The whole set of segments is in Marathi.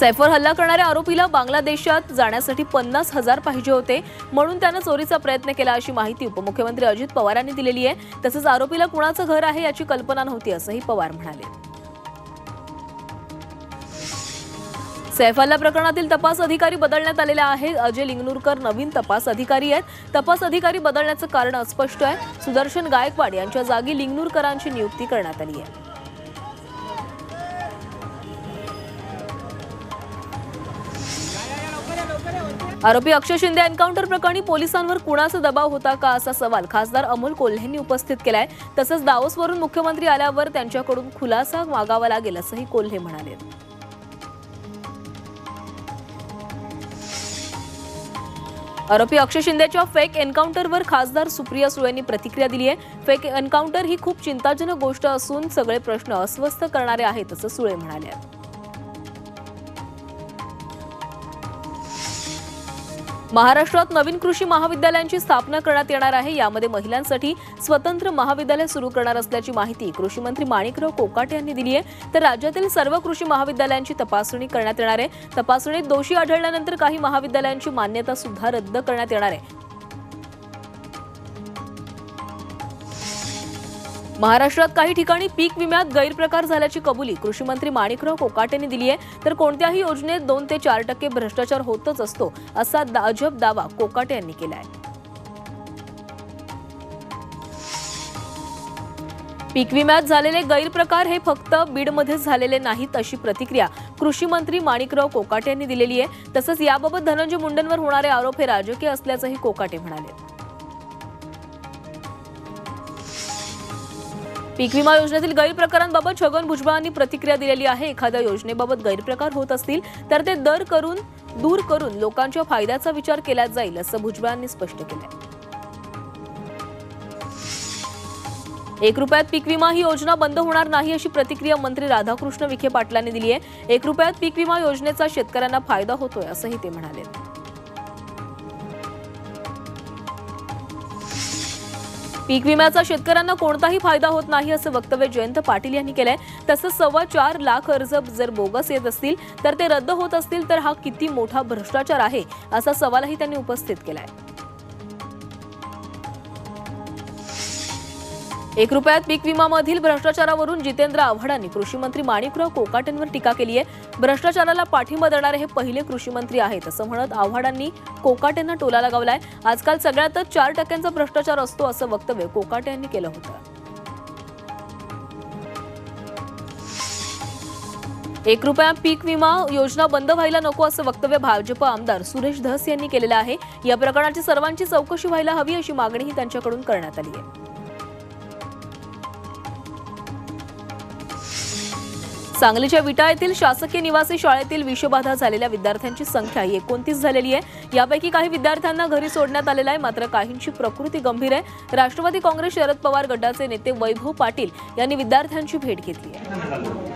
सैफवर हल्ला करणाऱ्या आरोपीला बांगलादेशात जाण्यासाठी 50,000 पाहिजे होते, म्हणून त्याने चोरीचा प्रयत्न केला अशी माहिती उपमुख्यमंत्री अजित पवारांनी दिलेली आहे। तसंच आरोपीला कुणाचं घर आहे याची कल्पना नव्हती असंही पवार म्हणाले। सैफ हल्ला प्रकरणातील तपास अधिकारी बदलण्यात आलेले आहेत। अजय लिंगनूरकर नवीन तपास अधिकारी आहेत। तपास अधिकारी बदलण्याचं कारण अस्पष्ट आहे। सुदर्शन गायकवाड यांच्या जागी लिंगनूरकरांची नियुक्ती करण्यात आली आहे। आरोपी अक्षय शिंदे एन्काउंटर प्रकरणी पोलिसांवर कुणाचा दबाव होता का असा सवाल खासदार अमोल कोल्हेंनी उपस्थित केलाय। तसंच दावोसवरून मुख्यमंत्री आल्यावर त्यांच्याकडून खुलासा मागावा लागेल असंही कोल्हे म्हणाले। आरोपी अक्षय शिंदेच्या फेक एन्काउंटरवर खासदार सुप्रिया सुळेंनी प्रतिक्रिया दिली आहे। फेक एन्काउंटर ही खूप चिंताजनक गोष्ट असून सगळे प्रश्न अस्वस्थ करणारे आहेत असं सुळे म्हणाले। महाराष्ट्रात नवीन कृषी महाविद्यालयांची स्थापना करण्यात येणार आहे। यामध्ये महिलांसाठी स्वतंत्र महाविद्यालय सुरू करणार असल्याची माहिती कृषी मंत्री माणिकराव कोकाटे यांनी दिली आहे। तर राज्यातील सर्व कृषी महाविद्यालयांची तपासणी करण्यात येणार आहे। तपासणीत दोषी आढळल्यानंतर काही महाविद्यालयांची मान्यता सुद्धा रद्द करण्यात येणार आहे। महाराष्ट्रात काही ठिकाणी पीक विम्यात गैरप्रकार झाल्याची कबुली कृषी मंत्री माणिकराव कोकाटेंनी दिली आहे। तर कोणत्याही योजनेत 2 ते 4% भ्रष्टाचार होतच असतो असा अजब दावा कोकाटे यांनी केला आहे। पीक विम्यात झालेले गैरप्रकार हे फक्त बीडमध्ये झालेले नाहीत अशी प्रतिक्रिया कृषी मंत्री माणिकराव कोकाटे यांनी दिलेली आहे। तसंच याबाबत धनंजय मुंडेंवर होणारे आरोप हे राजकीय असल्याचंही कोकाटे म्हणाले। पीक विमा योजनेतील गैरप्रकारांबाबत छगन भुजबळांनी प्रतिक्रिया दिलेली आहे। एखाद्या योजनेबाबत गैरप्रकार होत असतील तर ते दूर करून लोकांच्या फायद्याचा विचार केला जाईल असं भुजबळांनी स्पष्ट केलंय। 1 रुपयात पीक विमा ही योजना बंद होणार नाही अशी प्रतिक्रिया मंत्री राधाकृष्ण विखे पाटलांनी दिली आहे। 1 रुपयात पीक विमा योजनेचा शेतकऱ्यांना फायदा होतोय असंही ते म्हणाले। पीक विम्याचा शेतकऱ्यांना कोणताही फायदा होत नाही असं वक्तव्य जयंत पाटील यांनी केलंय। तसंच 4.25 लाख अर्ज जर बोगस येत असतील तर ते रद्द होत असतील तर हा किती मोठा भ्रष्टाचार आहे असा सवालही त्यांनी उपस्थित केलाय। 1 रुपयात पीक विमामधील भ्रष्टाचारावरून जितेंद्र आव्हाडांनी कृषी मंत्री माणिकराव कोकाटेंवर टीका केली आहे। भ्रष्टाचाराला पाठिंबा देणारे हे पहिले कृषी मंत्री आहेत असं म्हणत आव्हाडांनी कोकाटेंना टोला लगावलाय। आजकाल सगळ्यातच 4% भ्रष्टाचार असतो असं वक्तव्य कोकाटे यांनी केलं होतं। 1 रुपया पीक विमा योजना बंद व्हायला नको असं वक्तव्य भाजप आमदार सुरेश धस यांनी केलेलं आहे। या प्रकरणाची सर्वांची चौकशी व्हायला हवी अशी मागणीही त्यांच्याकडून करण्यात आली आहे। सांगलीच्या विटा येथील शासकीय निवासी शाळेतील विषबाधा झालेल्या विद्यार्थ्यांची संख्या 29 झालेली आहे। यापैकी काही विद्यार्थ्यांना घरी सोडण्यात आलेलं आहे, मात्र काहींची प्रकृती गंभीर आहे। राष्ट्रवादी काँग्रेस शरद पवार गटाचे नेते वैभव पाटील यांनी विद्यार्थ्यांची भेट घेतली आहे।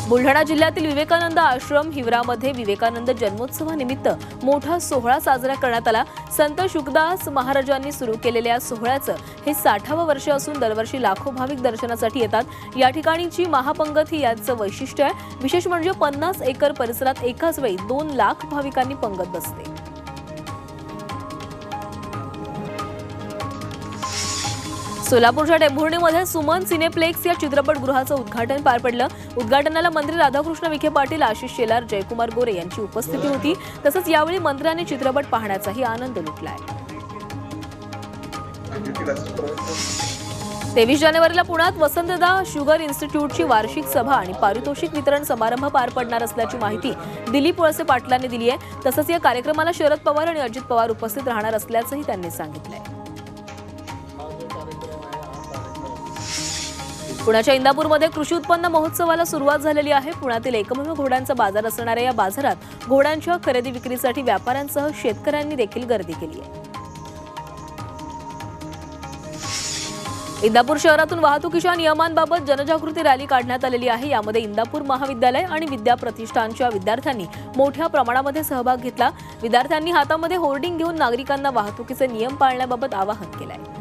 बुलढाणा जिल्ह्यातील विवेकानंद आश्रम हिवरामध्ये विवेकानंद जन्मोत्सवानिमित्त मोठा सोहळा साजरा करण्यात आला। संत शुकदास महाराजांनी सुरू केलेल्या सोहळ्याचं हे 60वं वर्ष असून दरवर्षी लाखो भाविक दर्शनासाठी येतात। या ठिकाणीची महापंगत ही याचं वैशिष्ट्य आहे। विशेष म्हणजे 50 एकर परिसरात एकाच वेळी 2 लाख भाविकांनी पंगत बसते। सोलापूरच्या टेंभुर्णीमध्ये सुमन सिनेप्लेक्स या चित्रपटगृहाचं उद्घाटन पार पडलं। उद्घाटनाला मंत्री राधाकृष्ण विखे पाटील, आशिष शेलार, जयकुमार गोरे यांची उपस्थिती होती। तसंच यावेळी मंत्र्यांनी चित्रपट पाहण्याचाही आनंद लुटलाय। 23 जानेवारीला पुण्यात वसंतदा शुगर इन्स्टिट्यूटची वार्षिक सभा आणि पारितोषिक वितरण समारंभ पार पडणार असल्याची माहिती दिलीप वळसे पाटलांनी दिली आहे। तसंच या कार्यक्रमाला शरद पवार आणि अजित पवार उपस्थित राहणार असल्याचंही त्यांनी सांगितलंय। पुण्याच्या इंदापूरमध्ये कृषी उत्पन्न महोत्सवाला सुरुवात झालेली आहे। पुण्यातील एकमेव घोड्यांचा बाजार असणाऱ्या या बाजारात घोड्यांच्या खरेदी विक्रीसाठी व्यापाऱ्यांसह शेतकऱ्यांनी देखील गर्दी केली आहे। इंदापूर शहरातून वाहतुकीच्या नियमांबाबत जनजागृती रॅली काढण्यात आलेली आहे। यामध्ये इंदापूर महाविद्यालय आणि विद्या प्रतिष्ठानच्या विद्यार्थ्यांनी मोठ्या प्रमाणामध्ये सहभाग घेतला। विद्यार्थ्यांनी हातामध्ये होर्डिंग घेऊन नागरिकांना वाहतुकीचे नियम पाळण्याबाबत आवाहन केले आहे।